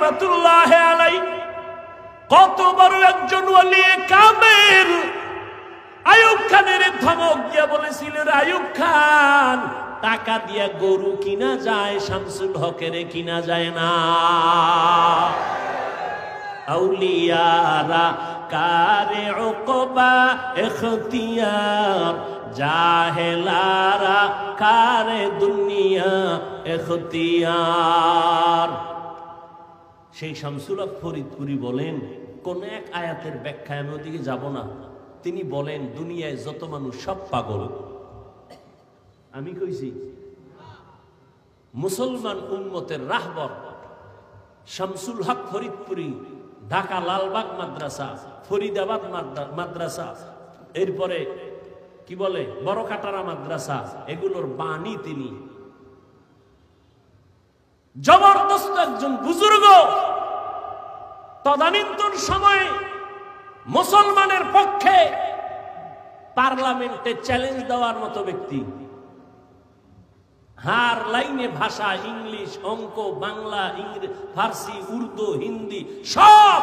রহমাতুল্লাহ আলাইহি কত বড় একজন ওলি কামেল আইয়ুব খানের ধমক দিয়ে বলেছিলেন, আইয়ুব খান টাকা দিয়ে গরু কিনা যায়, শামসুল হকের কিনা যায় না। আউলিয়ারা কারে উকবা ইখতিয়ার, জাহেলারা কারে দুনিয়া ইখতিয়ার। সেই শামসুল হক ফরিদপুরি বলেন, কোন এক আয়াতের ব্যাখ্যায় আমি ওদিকে যাব না, তিনি বলেন দুনিয়ায় যত মানুষ সব পাগল। আমি কইছি মুসলমান উম্মতের রাহবর শামসুল হক ফরিদপুরি, ঢাকা লালবাগ মাদ্রাসা, ফরিদাবাদ মাদ্রাসা, এরপরে কি বলে বড়কাটারা মাদ্রাসা, এগুলোর বাণী তিনি। জবরদস্ত একজন বুজুর্গ, তদানীন্তন সময়ে মুসলমানের পক্ষে পার্লামেন্টে চ্যালেঞ্জ দেওয়ার মতো ব্যক্তি। হার লাইনে ভাষা, ইংলিশ, অঙ্ক, বাংলা, ফার্সি, উর্দু, হিন্দি সব।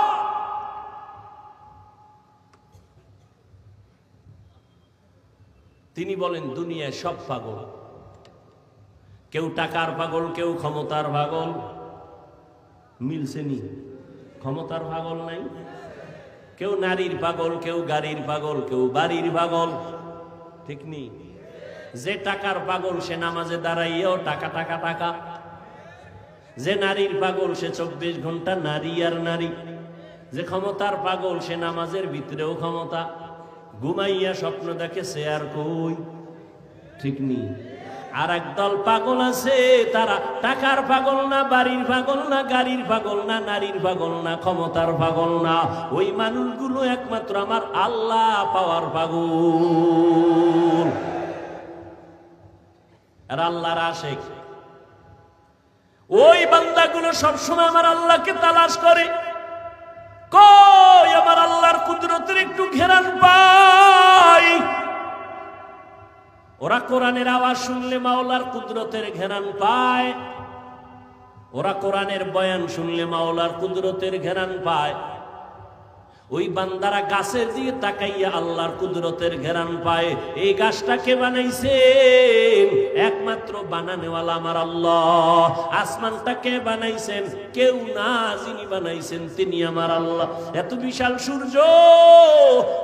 তিনি বলেন দুনিয়ায় সব পাগল, কেউ টাকার পাগল, কেউ ক্ষমতার পাগল। মিলছে নি? ক্ষমতার পাগল নাই, কেউ নারীর পাগল, কেউ গাড়ির পাগল, কেউ বাড়ির পাগল, ঠিক নি? যে টাকার পাগল সে নামাজে দাঁড়াইয়েও টাকা টাকা টাকা, যে নারীর পাগল সে 24 ঘন্টা নারী আর নারী, যে ক্ষমতার পাগল সে নামাজের ভিতরেও ক্ষমতা, ঘুমাইয়া স্বপ্ন দেখে সে আর কই, ঠিক নি? আর একদল পাগল আছে, তারা টাকার পাগল না, বাড়ির পাগল না, গাড়ির পাগল না, নারীর পাগল না, ক্ষমতার পাগল না। ওই মানুষগুলো একমাত্র আমার আল্লাহ পাওয়ার পাগল। আর আল্লাহর আশিক ওই বান্দাগুলো সবসময় আমার আল্লাহকে তালাশ করে, কই আমার আল্লাহর কুদরতের একটু ঘেরান পাই। ওরা কোরআনের আওয়াজ শুনলে মাওলার কুদরতের ঘেরান পায়, ওরা কোরআনের বয়ান শুনলে মাওলার কুদরতের ঘেরান পায়। ওই বান্দারা গাছের দিকে তাকাইয়া আল্লাহর কুদরতের ঘেরান পায়। এই গাছটা কে বানাইছেন? একমাত্র বানানেওয়ালা আমার আল্লাহ। আসমানটা কে বানাইছেন? কেউ না, যিনি বানাইছেন তিনি আমার আল্লাহ। এত বিশাল সূর্য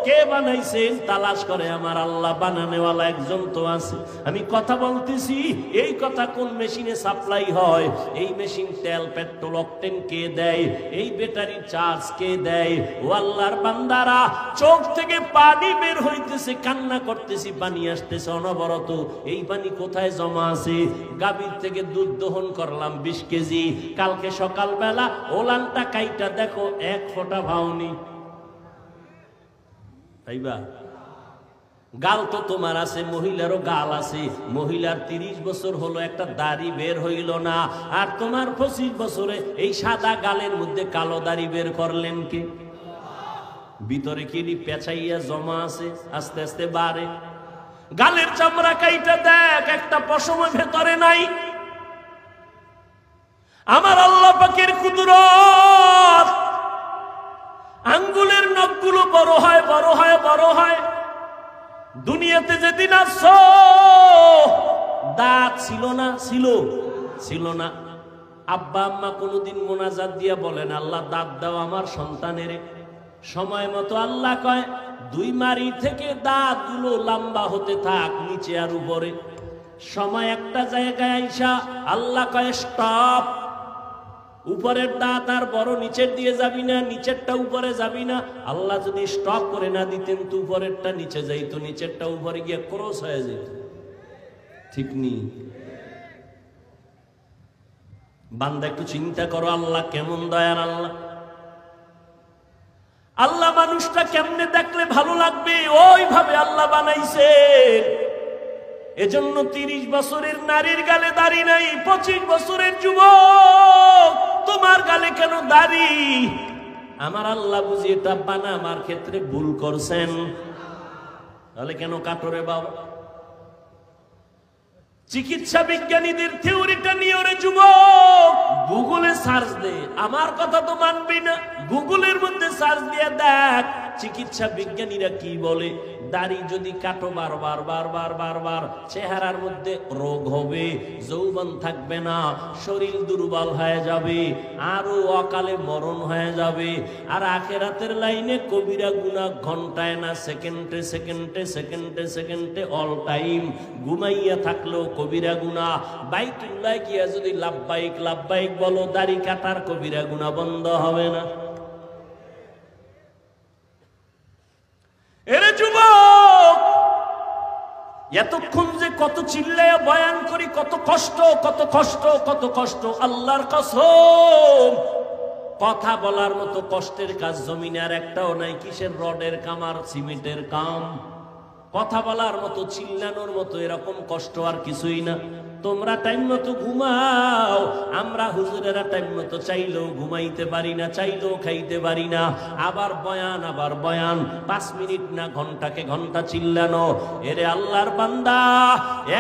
কে বানাইছেন? তালাশ করে আমার আল্লাহ। বানানেওয়ালা একজন তো আছে। আমি কথা বলতেছি, এই কথা কোন মেশিনে সাপ্লাই হয়? এই মেশিন তেল, পেট্রোল, অকটেন কে দেয়? এই ব্যাটারি চার্জ কে দেয়? ও আল্লাহর বান্দারা, চোখ থেকে পানি বের হইতেছে, কান্না করতেছি, পানি আসতেছে অনবরত। এই পানি কোথায় জমা আছে? গাভীর থেকে দুধ দহন করলাম 20 কেজি, কালকে সকালবেলা ওলানটা কাইটা দেখো 1 ফোঁটা ভাওনি। তাইবা গাল তো তোমার আছে, মহিলারও গাল আছে। মহিলার 30 বছর হলো, একটা দাড়ি বের হইল না, আর তোমার 25 বছরে এই সাদা গালের মধ্যে কালো দাড়ি বের করলেন কে? ভিতরে কি পেঁচাইয়া জমা আছে, আস্তে আস্তে বাড়ে। গালের চামড়া কাইটা দেখ, একটা পশম ভেতরে নাই। আমার আল্লাহ পাকের কুদরত। আঙ্গুলের নখগুলো বড় হয়, বড় হয়, বড় হয়। দুনিয়াতে যেদিন আসছো দাঁত ছিল না, ছিল না। আব্বা আম্মা কোনোদিন মোনাজাত দিয়া বলেন, আল্লাহ দাঁত দাও আমার সন্তানের। সময় মতো আল্লাহ কয় 2 মারি থেকে দাঁতগুলো লম্বা হতে থাক, নিচে আর উপরে। সময় একটা জায়গায় আইসা আল্লাহ কয় স্টপ। উপরের দাঁত আর বড়, নিচের দিয়ে যাবি না, নিচেরটা উপরে যাবি না। আল্লাহ যদি স্টপ করে না দিতেন তো উপরেরটা নিচে যাইতো, নিচেরটা উপরে গিয়ে ক্রস হয়ে যেত, ঠিক নি? বান্দা একটু চিন্তা করো, আল্লাহ কেমন দয়ার আল্লাহ। আল্লাহ মানুষটা কেমনে দেখলে ভালো লাগবে, ওইভাবে আল্লাহ বানাইছে। এজন্য 30 বছরের নারীর গালে দাড়ি নাই, 25 বছরের যুবক তোমার গালে কেন দাড়ি? আমার আল্লাহ বুঝি এটা বানাবার ক্ষেত্রে ভুল করছেন। তাহলে কেন কাটরে বাবা? চিকিৎসা বিজ্ঞানীদের থিওরিটা নিয়ে ওরে যুবক গুগলে সার্চ দে, আমার কথা তো মানবি না। গুগলের মধ্যে সার্চ দিয়ে দেখ চিকিৎসা বিজ্ঞানীরা কি বলে। দাড়ি যদি কাটো বারবার বারবার বারবার, চেহারার মধ্যে রোগ হবে, যৌবন থাকবে না, শরীর দুর্বল হয়ে যাবে, আরো অকালে মরণ হয়ে যাবে। আর আখিরাতের লাইনে কবিরা গুনাহ ঘন্টায় না সেকেন্ডে সেকেন্ডে সেকেন্ডে সেকেন্ডে অল টাইম। ঘুমাইয়া থাকলেও কবিরা গুনাহ। বাইতুল্লাহ গিয়া যদি লাব্বাইক লাব্বাইক বলো, দাড়ি কাটার কবিরা গুনাহ বন্ধ হবে না। এরে যুবক, এতক্ষণ যে কত চিল্লায়া বয়ান করি, কত কষ্ট কত কষ্ট কত কষ্ট। আল্লাহর কসম, কথা বলার মতো কষ্টের কাজ জমিনে আর একটাও নাই। কিসের রডের কাম আর সিমেন্টের কাম। কথা বলার মতো, চিল্লানোর মতো এরকম কষ্ট আর কিছুই না। তোমরা টাইম মতো ঘুমাও, আমরা হুজুরেরা টাইম মতো চাইলেও ঘুমাইতে পারি না, চাইলেও খাইতে পারি না। আবার বয়ান, আবার বয়ান, 5 মিনিট না ঘন্টাকে ঘন্টা চিল্লানো। এরে আল্লাহর বান্দা,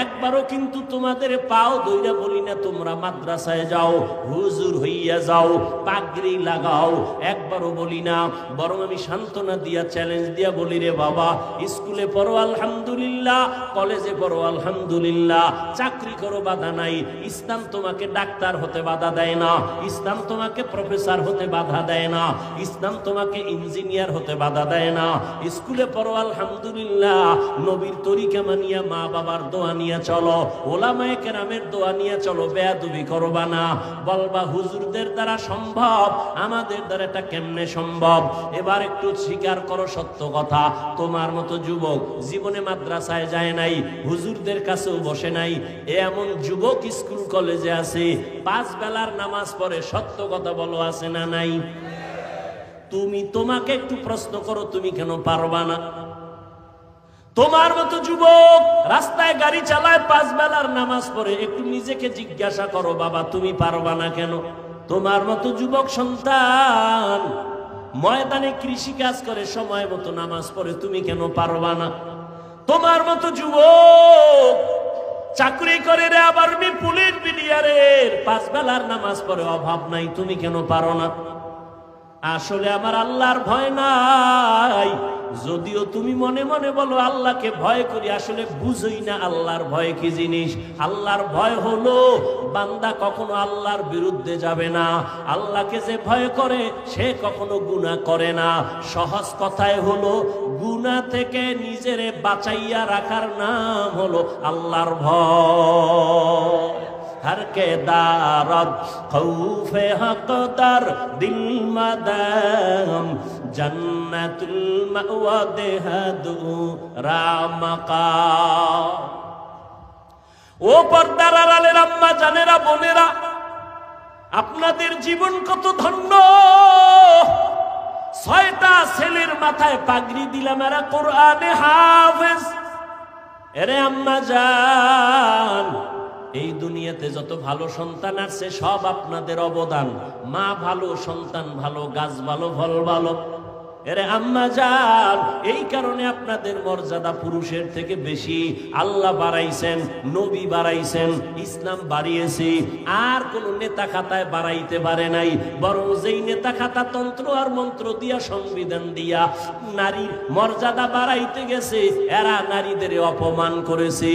একবারও কিন্তু তোমাদের পাও দইরা বলি না তোমরা মাদ্রাসায় যাও, হুজুর হইয়া যাও, পাগড়ি লাগাও, একবারও বলি না। বরং আমি সান্ত্বনা দিয়া, চ্যালেঞ্জ দিয়া বলি, রে বাবা, স্কুলে পড়ো আলহামদুলিল্লাহ, কলেজে পড়ো আলহামদুলিল্লাহ, চাকরি করো বাধা নাই। ইসলাম তোমাকে ডাক্তার হতে বাধা দেয় না, ইসলাম তোমাকে প্রফেসর হতে বাধা দেয় না, ইসলাম তোমাকে ইঞ্জিনিয়ার হতে বাধা দেয় না। স্কুলে পড়ো আলহামদুলিল্লাহ, নবীর তরিকা মানিয়া, মা বাবার দোয়া নিয়ে চলো, ওলামায়ে কেরামের দোয়া নিয়ে চলো, বেয়াদবি করবা না। বলবা হুজুরদের দ্বারা সম্ভব, আমাদের দ্বারা এটা কেমনে সম্ভব? এবার একটু স্বীকার করো সত্য কথা, তোমার মতো যুবক জীবনে মাদ্রাসায় যায় নাই, হুজুরদের কাছেও বসে নাই, এমন যুবক স্কুল কলেজে আছে, 5 বেলার নামাজ পড়ে। সত্য কথা বলো, আছে না নাই? তুমি তোমাকে একটু প্রশ্ন করো, তুমি কেন পারবা না? তোমার মতো যুবক রাস্তায় গাড়ি চালায়, 5 বেলার নামাজ পড়ে। একটু নিজেকে জিজ্ঞাসা করো, বাবা তুমি পারবা না কেন? তোমার মতো যুবক সন্তান ময়দানে কৃষি কাজ করে, সময় মতো নামাজ পড়ে, তুমি কেন পারবা না? তোমার মতো যুবক চাকরি করে রে, আবার পুলিশ বিডিআরের, 5 বেলার নামাজ পড়ে, অভাব নাই, তুমি কেন পারো না? আসলে আমার আল্লাহর ভয় নাই। যদিও তুমি মনে মনে বলো আল্লাহকে ভয় করি, আসলে বুঝই না আল্লাহর ভয় কি জিনিস। আল্লাহর ভয় হলো বান্দা কখনো আল্লাহর বিরুদ্ধে যাবে না। আল্লাহকে যে ভয় করে সে কখনো গুনাহ করে না। সহজ কথায় হলো, গুনাহ থেকে নিজেরে বাঁচাইয়া রাখার নাম হলো আল্লাহর ভয়। हर के दारद खौफे हक़दार दिल मदाम जन्नतुल मअवा देहदु रामका। ও পর্দার আড়ালের আম্মা জানেরা, বোনেরা, আপনাদের জীবন কত ধন্য। 6টা ছেলের মাথায় পাগড়ি দিলাম, এরা কোরআনে হাফেজ। এরে আম্মা জান, এই দুনিয়াতে যত ভালো সন্তান আছে সব আপনাদের অবদান। মা ভালো, সন্তান ভালো, গাছ ভালো, ফল ভালো। এরে আম্মা জান, এই কারণে আপনাদের মর্যাদা পুরুষের থেকে বেশি। আল্লাহ বাড়াইছেন, নবী বাড়াইছেন, ইসলাম বাড়িয়েছে। আর কোন নেতা খাতায় বাড়াইতে পারে নাই। বরং যেই নেতা খাতা তন্ত্র আর মন্ত্র দিয়া, সংবিধান দিয়া নারীর মর্যাদা বাড়াইতে গেছে, এরা নারীদের অপমান করেছে।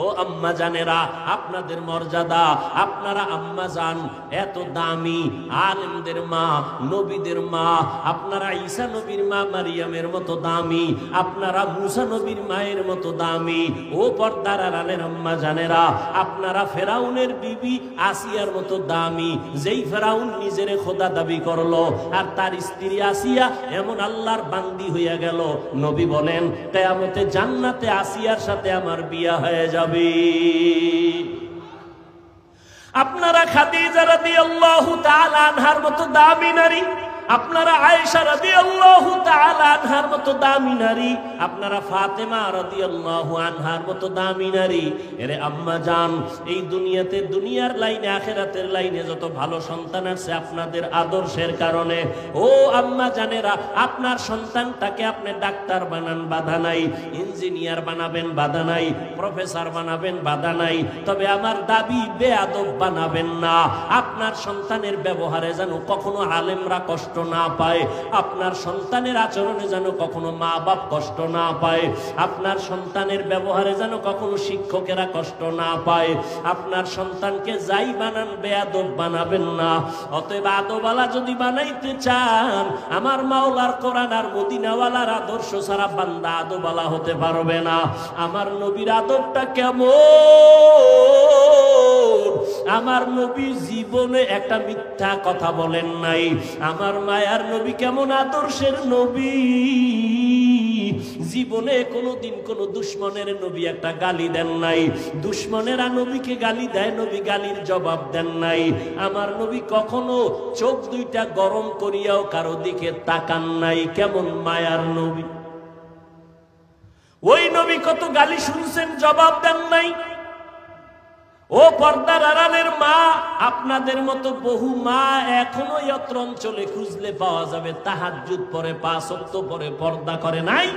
ও আম্মা জানেরা, আপনাদের মর্যাদা, আপনারা আম্মা জান এত দামি, আলেমদের মা, নবীদের মা। আপনারা ঈসা নবীর মা মারিয়ামের মতো দামি, আপনারা মুসা নবীর মায়ের মতো দামি। ও পর্দার আড়ালের আম্মা জানেরা, আপনারা ফেরাউনের বিবি আসিয়ার মতো দামি। যেই ফেরাউন নিজেরে খোদা দাবি করলো, আর তার স্ত্রী আসিয়া এমন আল্লাহর বান্দি হইয়া গেল, নবী বলেন কিয়ামতে জান্নাতে আসিয়ার সাথে আমার বিয়া হয়ে যাবে। আপনারা খাদিজা রাদিয়াল্লাহু তাআলা আনহার মতো দামি নারী, আপনারা আয়েশা রাদিয়াল্লাহু তাআলা আনহার মতো দামি নারী, আপনারা ফাতেমা রাদিয়াল্লাহু আনহার মতো দামি নারী। এরে আম্মা জান, এই দুনিয়াতে, দুনিয়ার লাইনে আখিরাতের লাইনে যত ভালো সন্তান আছে আপনাদের আদর্শের কারণে। ও আম্মা জানেরা, আপনার সন্তানটাকে আপনি ডাক্তার বানান, বাধা নাই। ইঞ্জিনিয়ার বানাবেন, বাধা নাই। প্রফেসর বানাবেন, বাধা নাই। তবে আমার দাবি, বেয়াদব বানাবেন না। আপনার সন্তানের ব্যবহারে যেন কখনো আলেমরা কষ্ট না পায়, আপনার সন্তানের আচরণে যেন কখনো মা বাপ কষ্ট না পায়, আপনার সন্তানের ব্যবহারে যেন কখনো শিক্ষকেরা কষ্ট না পায়। আপনার সন্তানকে যাই বানান, বেয়াদব বানাবেন না। অতএব আদবওয়ালা যদি বানাইতে চান, আমার মাওলার কোরআন আর মদিনাওয়ালার আদর্শ ছাড়া বান্দা আদবওয়ালা হতে পারবে না। আমার নবীর আদবটা কেমন? আমার নবী জীবনে একটা মিথ্যা কথা বলেন নাই। আমার মায়ার নবী কেমন আদর্শের নবী! জীবনে কোনোদিন কোনো দুশ্মনের নবী একটা গালি দেন নাই। দুশ্মনেরা নবীকে গালি দেয়, নবী গালির জবাব দেন নাই। আমার নবী কখনো চোখ দুইটা গরম করিয়াও কারো দিকে তাকান নাই। কেমন মায়ার নবী! ওই নবী কত গালি শুনছেন, জবাব দেন নাই। ও পর্দার আড়ালের মা, আপনাদের মতো বহু মা এখনো যত্র অঞ্চলে খুঁজলে পাওয়া যাবে, তাহাজ্জুদ পরে, 5 ওয়াক্ত পরে, পর্দা করে নাই।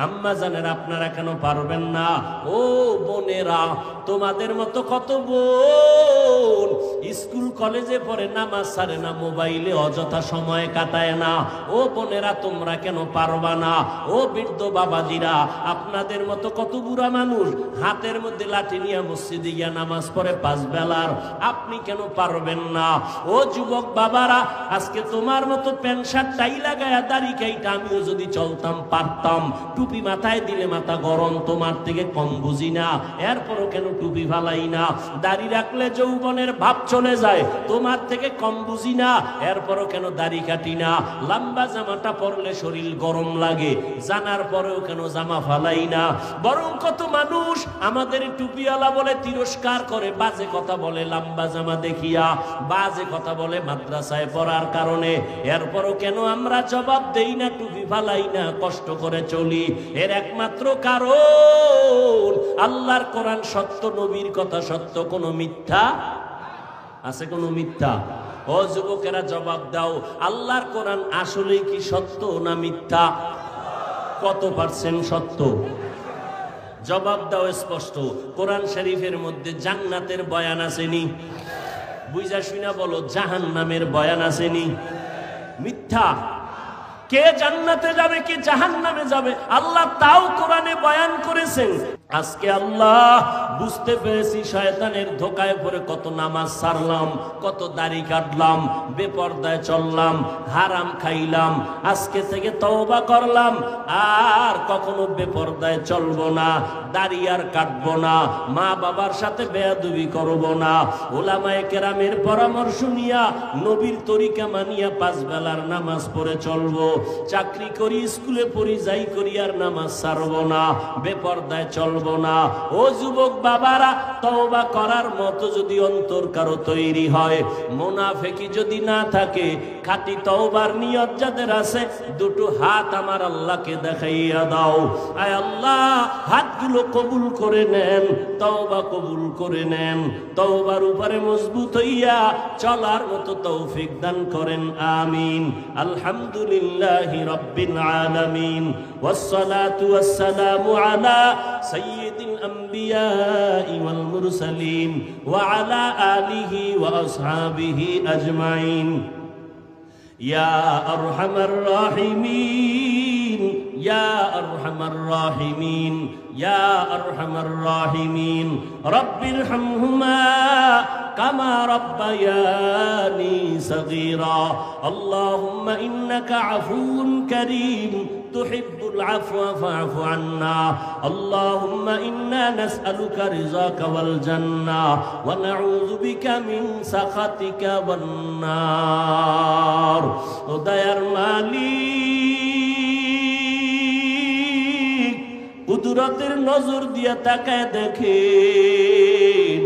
আম্মা জানেন, আপনারা কেন পারবেন না? ও বোনেরা, তোমাদের মতো কত বোন স্কুল কলেজে পড়ে, নামাজ ছাড়ে না, মোবাইলে অযথা সময় কাটায় না। ও বোনেরা, তোমরা কেন পারবা না? ও বৃদ্ধ বাবাজিরা, আপনাদের মতো কত বুড়া মানুষ হাতের মধ্যে লাঠি নিয়ে মসজিদে গিয়া নামাজ পড়ে 5 বেলার, আপনি কেন পারবেন না? ও যুবক বাবারা, আজকে তোমার মতো প্যান্ট শার্ট টাই লাগায়া দাড়ি কাইটা আমিও যদি চলতাম পারতাম। টুপি মাথায় দিলে মাথা গরম, তোমার থেকে কম বুঝি না, এরপরও কেন টুপি ফালাই না? দাড়ি রাখলে যৌবনের ভাব চলে যায়, তোমার থেকে কম বুঝি না, এরপরও কেন দাড়ি কাটি না? লম্বা জামাটা পরলে শরীর গরম লাগে, জানার পরেও কেন জামা ফালাই না? বরং কত মানুষ আমাদের টুপিওয়ালা বলে তিরস্কার করে, বাজে কথা বলে লম্বা জামা দেখিয়া, বাজে কথা বলে মাদ্রাসায় পড়ার কারণে, এরপরও কেন আমরা জবাব দেই না, টুপি ফালাই না, কষ্ট করে চলি? এর একমাত্র কারণ, আল্লাহর কোরআন সত্য, নবীর কথা সত্য, কোনো মিথ্যা আছে? কোনো মিথ্যা? ও যুবকেরা, জবাব দাও, আল্লাহর কোরআন আসলেই কি সত্য না মিথ্যা? কত % সত্য? জবাব দাও স্পষ্ট। কোরআন শরীফের মধ্যে জান্নাতের বয়ান আসেনি? বুঝা শুনা বলো, জাহান্নামের বয়ান আসেনি? মিথ্যা। কে জান্নাতে যাবে, কে জাহান্নামে যাবে, আল্লাহ তাও কোরআনে বয়ান করেছেন। আজকে আল্লাহ বুঝতে পেরেছি শয়তানের ধোকায় পড়ে কত নামাজ ছাড়লাম, কত দাড়ি কাটলাম, বেপরদায় চললাম, হারাম খাইলাম। আজকে থেকে তওবা করলাম, আর কখনো বেপরদায় চলবো না, দাড়ি আর কাটবো না, মা বাবার সাথে বেয়াদবি করবো না, ওলামায়ে কেরামের পরামর্শ নিয়া নবীর তরিকা মানিয়া 5 বেলার নামাজ পড়ে চলবো। চাকরি করি, স্কুলে পড়ি, যাই করি, আর নামাজ ছাড়বো না, বেপরদায় চলবো না। ও যুবক বাবারা, তওবা করার মতো যদি অন্তর কারো তৈরি হয়, মুনাফিকি যদি না থাকে, খাঁটি তওবার নিয়ত যাদের আছে, দুটো হাত আমার আল্লাহকে দেখাইয়া দাও। আয় আল্লাহ, হাতগুলো কবুল করে নেন, তওবা কবুল করে নেন, তওবার উপরে মজবুত হইয়া চলার মতো তৌফিক দান করেন। আমিন। আলহামদুলিল্লাহি রাব্বিল আলামিন, ওয়াসসালাতু ওয়াসসালামু আলা সাইয়্যিদিল আমবিয়াই ওয়াল মুরসালিন ওয়া আলা আলিহি ওয়া আসহাবিহি আজমাইন। ইয়া আরহামার রাহিমিন, ইয়া আরহামার রাহিমিন, ইয়া আরহামার রাহিমিন, রব্বিরহামহুমা কামা রাব্বায়ানি সগীরা। আল্লাহুম্মা ইন্নাকা আফুউন কারীম তুহিব্বুল আফওয়া ফা'ফু আন্না। আল্লাহুম্মা ইন্না নাসআলুকা রিযাকা ওয়াল জান্নাহ ওয়া নাউযু বিকা মিন সাখাতিকা ওয়ান নার। ও দয়ার মালিক, কুদরতের নজর দিয়া তাকায় দেখেন,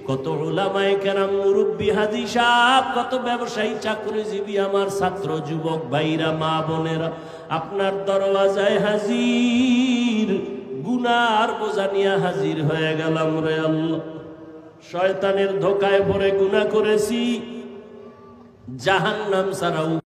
কত উলামায়ে কেরাম, মুরব্বী, হাজী সাহেব, কত ব্যবসায়ী, চাকরিজীবী, আমার ছাত্র যুবক ভাইরা, মা বোনেরা আপনার দরওয়াজায় হাজির, গুনার বোঝা নিয়ে হাজির হয়ে গেলাম রে আল্লাহ। শয়তানের ধোকায় পড়ে গুনাহ করেছি, জাহান্নাম ছাড়াও